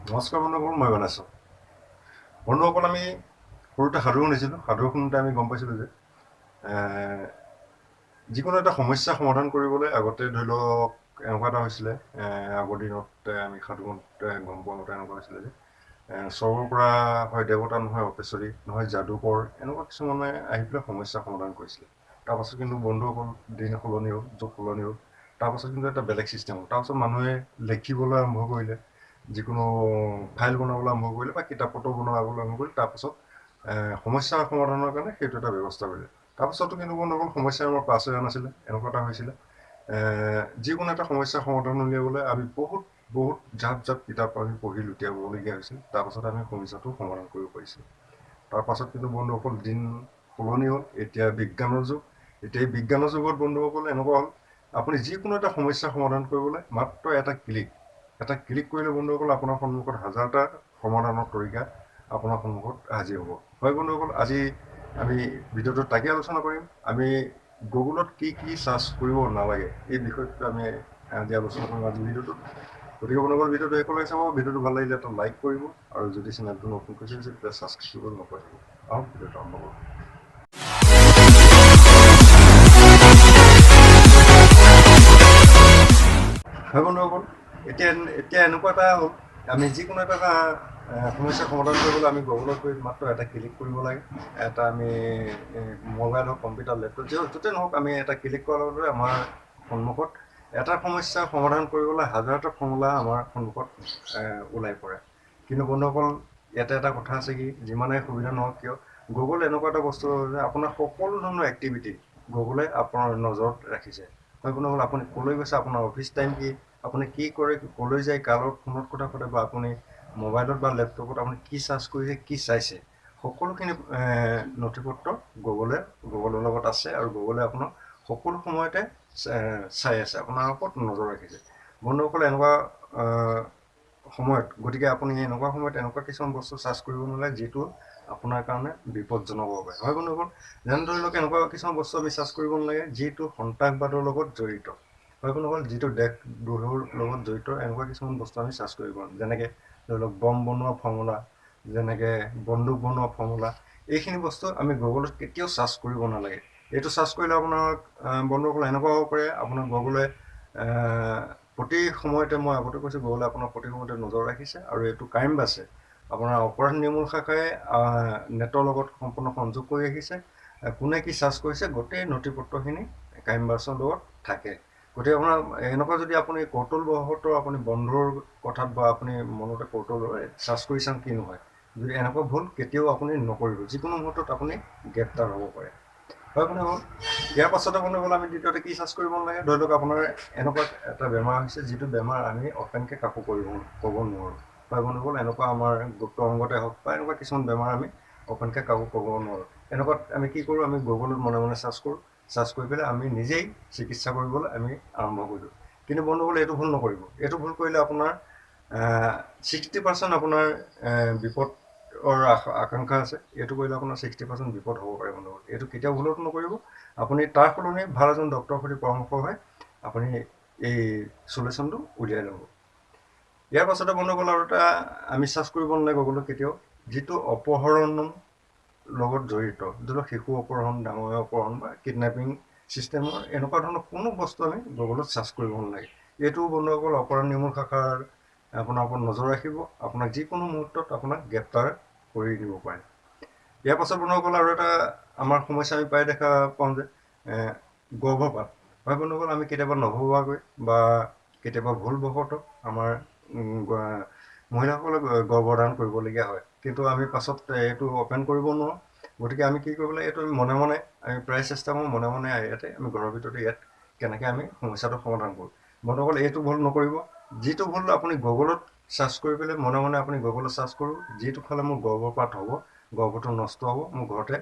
নমস্কাৰ বন্ধুসকল, মই বনাইছোঁ। বন্ধুসকল, আমি সৰুতে সাধু শুনিছিলোঁ। সাধু শুনোতে আমি গম পাইছিলোঁ যে যিকোনো এটা সমস্যা সমাধান কৰিবলৈ আগতে ধৰি লওক এনেকুৱা এটা হৈছিলে, আগৰ দিনত আমি সাধু শুনোতে গম পোৱা মতে এনেকুৱা হৈছিলে যে স্বৰ্গৰ পৰা হয় দেৱতা, নহয় অপেশ্বৰী, নহয় যাদুকৰ, এনেকুৱা কিছুমানে আহি পেলাই সমস্যা সমাধান কৰিছিলে। তাৰপাছত কিন্তু বন্ধুসকল দিন সলনি হ'ল, যুগ সলনি হ'ল। তাৰপাছত কিন্তু এটা বেলেগ ছিষ্টেম হ'ল। তাৰপাছত মানুহে লিখিবলৈ আৰম্ভ কৰিলে, যিকোনো ফাইল বনাবলৈ আৰম্ভ কৰিলে বা কিতাপ পত্ৰ বনাবলৈ আৰম্ভ কৰিলে। তাৰপাছত সমস্যা সমাধানৰ কাৰণে সেইটো এটা ব্যৱস্থা কৰিলে। তাৰপাছতো কিন্তু বন্ধুসকল সমস্যা আমাৰ পাছ হৈ নাছিলে। এনেকুৱা এটা হৈছিলে, যিকোনো এটা সমস্যা সমাধান উলিয়াবলৈ আমি বহুত বহুত জাপ কিতাপ আমি পঢ়ি লুটিয়াবলগীয়া হৈছিল। তাৰপাছত আমি সমস্যাটো সমাধান কৰিব পাৰিছিলোঁ। তাৰপাছত কিন্তু বন্ধুসকল দিন সলনি হ'ল। এতিয়া বিজ্ঞানৰ যুগ। এতিয়া এই বিজ্ঞানৰ যুগত বন্ধুসকল এনেকুৱা হ'ল, আপুনি যিকোনো এটা সমস্যা সমাধান কৰিবলৈ মাত্ৰ এটা ক্লিক কৰিলে বন্ধুসকল আপোনাৰ সন্মুখত হাজাৰটা সমাধানৰ তৰিকা আপোনাৰ সন্মুখত হাজিৰ হ'ব। হয় বন্ধুসকল, আজি আমি ভিডিঅ'টোত তাকে আলোচনা কৰিম। আমি গুগলত কি চাৰ্চ কৰিব নালাগে, এই বিষয়টো আমি আজি আলোচনা কৰিম আজি ভিডিঅ'টোত। গতিকে বন্ধুসকল, ভিডিঅ'টো শেষলৈকে চাব। ভিডিঅ'টো ভাল লাগিলে এটা লাইক কৰিব, আৰু যদি চেনেলটো নতুন কৈছে তেতিয়া ছাবস্ক্ৰাইব কৰিব নকৰিব। আহক ভিডিঅ'টো আৰম্ভ কৰোঁ। হয় বন্ধুসকল, এতিয়া এনেকুৱা এটা হ'ল, আমি যিকোনো এটা সমস্যা সমাধান কৰিবলৈ আমি গুগলত গৈ মাত্ৰ এটা ক্লিক কৰিব লাগে। এটা আমি মোবাইল হওক, কম্পিউটাৰ, লেপটপ, য'তে নহওক, আমি এটা ক্লিক কৰাৰ লগে লগে আমাৰ সন্মুখত এটা সমস্যা সমাধান কৰিবলৈ হাজাৰটা ফৰ্মুলা আমাৰ সন্মুখত ওলাই পৰে। কিন্তু বন্ধুসকল, ইয়াতে এটা কথা আছে কি, যিমানে সুবিধা নহওক কিয়, গুগল এনেকুৱা এটা বস্তু যে আপোনাৰ সকলো ধৰণৰ এক্টিভিটি গুগলে আপোনাৰ নজৰত ৰাখিছে। হয় বন্ধুসকল, আপুনি ক'লৈ গৈছে, আপোনাৰ অফিচ টাইম কি, আপুনি কি কৰে, ক'লৈ যায়, কাৰ লগত ফোনত কথা পাতে, বা আপুনি মোবাইলত বা লেপটপত আপুনি কি চাৰ্চ কৰিছে, কি চাইছে, সকলোখিনি নথিপত্ৰ গুগলৰ লগত আছে। আৰু গুগলে আপোনাক সকলো সময়তে চাই আছে, আপোনাৰ ওপৰত নজৰ ৰাখিছে বন্ধুসকল। এনেকুৱা সময়ত, গতিকে আপুনি এনেকুৱা সময়ত এনেকুৱা কিছুমান বস্তু চাৰ্চ কৰিব নালাগে যিটো আপোনাৰ কাৰণে বিপদজনক হ'ব পাৰে। হয় বন্ধুসকল, যেনে ধৰি লওক এনেকুৱা কিছুমান বস্তু আমি চাৰ্চ কৰিব নালাগে যিটো সন্ত্ৰাসবাদৰ লগত জড়িত। হয় বন্ধুসকল, যিটো দেশদ্ৰোহৰ লগত জড়িত এনেকুৱা কিছুমান বস্তু আমি চাৰ্চ কৰিব নোৱাৰোঁ। যেনেকৈ ধৰি লওক বম বনোৱা ফৰ্মুলা, যেনেকৈ বন্দুক বনোৱা ফৰ্মুলা, এইখিনি বস্তু আমি গুগলত কেতিয়াও চাৰ্চ কৰিব নালাগে। এইটো চাৰ্চ কৰিলে আপোনাক বন্ধুসকল এনেকুৱা হ'ব পাৰে, আপোনাৰ গুগলে প্ৰতি সময়তে, মই আগতে কৈছোঁ, গুগলে আপোনাৰ প্ৰতি সময়তে নজৰ ৰাখিছে। আৰু এইটো ক্ৰাইম বাছে, আপোনাৰ অপৰাধ নিৰ্মূল শাখাই নেটৰ লগত সম্পূৰ্ণ সংযোগ কৰি ৰাখিছে। কোনে কি চাৰ্চ কৰিছে গোটেই নথিপত্ৰখিনি ক্ৰাইম বাছৰ লগত থাকে। গতিকে আপোনাৰ এনেকুৱা যদি আপুনি কৌতূহলবশতঃ আপুনি বন্ধুৰ কথাত বা আপুনি মনতে কৌতূহল চাৰ্চ কৰি চাম কি নহয়, যদি এনেকুৱা ভুল কেতিয়াও আপুনি নকৰিব। যিকোনো মুহূৰ্তত আপুনি গ্ৰেপ্তাৰ হ'ব পাৰে। হয় বন্ধুসকল, ইয়াৰ পাছতে বন্ধুসকল আমি দ্বিতীয়তে কি চাৰ্চ কৰিব নালাগে। ধৰি লওক আপোনাৰ এনেকুৱা এটা বেমাৰ হৈছে, যিটো বেমাৰ আমি অপেনকৈ কাকো ক'ব নোৱাৰোঁ। হয় বন্ধুসকল, এনেকুৱা আমাৰ গুপ্ত অংগতে হওক বা এনেকুৱা কিছুমান বেমাৰ আমি অপেনকৈ কাকো ক'ব নোৱাৰোঁ। এনেকুৱাত আমি কি কৰোঁ, আমি গুগলত মনে চাৰ্চ কৰোঁ। চাৰ্চ কৰি পেলাই আমি নিজেই চিকিৎসা কৰিবলৈ আমি আৰম্ভ কৰিলোঁ। কিন্তু বন্ধুসকল, এইটো ভুল নকৰিব। এইটো ভুল কৰিলে আপোনাৰ 60% আপোনাৰ বিপদৰ আকাংক্ষা আছে। এইটো কৰিলে আপোনাৰ 60% বিপদ হ'ব পাৰে বন্ধুসকল। এইটো কেতিয়াও ভুলতো নকৰিব। আপুনি তাৰ সলনি ভাল এজন ডক্তৰৰ সৈতে পৰামৰ্শ হৈ আপুনি এই চলিউশ্যনটো উলিয়াই ল'ব। ইয়াৰ পাছতে বন্ধুসকল, আৰু এটা আমি চাৰ্চ কৰিব নালাগে গুগলত কেতিয়াও, যিটো অপহৰণৰ লগত জড়িত। ধৰি লওক শিশু অপহৰণ, ডাঙৰ অপহৰণ বা কিডনেপিং ছিষ্টেমৰ এনেকুৱা ধৰণৰ কোনো বস্তু আমি গুগলত চাৰ্চ কৰিব নালাগে। এইটো বন্ধুসকল অপৰাধ নিৰ্মূল শাখাৰ আপোনাৰ ওপৰত নজৰ ৰাখিব, আপোনাক যিকোনো মুহূৰ্তত আপোনাক গ্ৰেপ্তাৰ কৰি দিব পাৰে। ইয়াৰ পাছত বন্ধুসকল, আৰু এটা আমাৰ সমস্যা আমি প্ৰায় দেখা পাওঁ যে গৰ্ভপাত। হয় বন্ধুসকল, আমি কেতিয়াবা নভবাকৈ বা কেতিয়াবা ভুলবশতঃ আমাৰ মহিলাসকলে গৰ্ভধাৰণ কৰিবলগীয়া হয়। কিন্তু আমি পাছত এইটো অপেন কৰিব নোৱাৰোঁ। গতিকে আমি কি কৰিব লাগে, এইটো মনে আমি প্ৰায় চেষ্টা কৰোঁ মনে ইয়াতে আমি ঘৰৰ ভিতৰতে ইয়াত কেনেকৈ আমি সমস্যাটো সমাধান কৰোঁ। বন্ধুসকল, এইটো ভুল নকৰিব। যিটো ভুল আপুনি গুগলত চাৰ্চ কৰি পেলাই মনে আপুনি গুগলত চাৰ্চ কৰোঁ, যিটো ফালে মোৰ গৰ্ভপাত হ'ব, গৰ্ভটো নষ্ট হ'ব, মোৰ ঘৰতে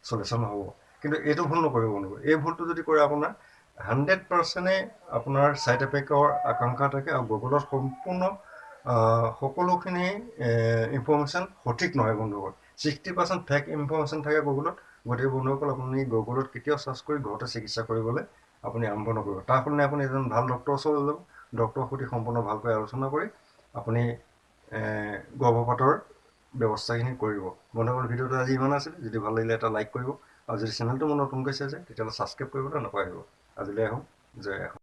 চলিউশ্যন হ'ব। কিন্তু এইটো ভুল নকৰিব বন্ধুসকল। এই ভুলটো যদি কৰে আপোনাৰ 100%ই আপোনাৰ ছাইড এফেক্টৰ আকাংক্ষা থাকে। আৰু গুগলত সম্পূৰ্ণ সকলোখিনি ইনফৰ্মেশ্যন সঠিক নহয় বন্ধুসকল। 60% ফেক ইনফৰ্মেশ্যন থাকে গুগলত। গতিকে বন্ধুসকল, আপুনি গুগলত কেতিয়াও চাৰ্চ কৰি ঘৰতে চিকিৎসা কৰিবলৈ আপুনি আৰম্ভ নকৰিব। তাৰ সলনি আপুনি এজন ভাল ডক্তৰৰ ওচৰলৈ যাব। ডক্তৰৰ সৈতে সম্পূৰ্ণ ভালকৈ আলোচনা কৰি আপুনি গৰ্ভপাতৰ ব্যৱস্থাখিনি কৰিব। বন্ধুসকল, ভিডিঅ'টো আজি ইমান আছিল। যদি ভাল লাগিলে এটা লাইক কৰিব, আৰু যদি চেনেলটো মোৰ নতুনকৈ চাইছে তেতিয়াহ'লে ছাবস্ক্ৰাইব কৰিবলৈ নাপাহৰিব। আজিলৈ আহোঁ, জয় আহোঁ।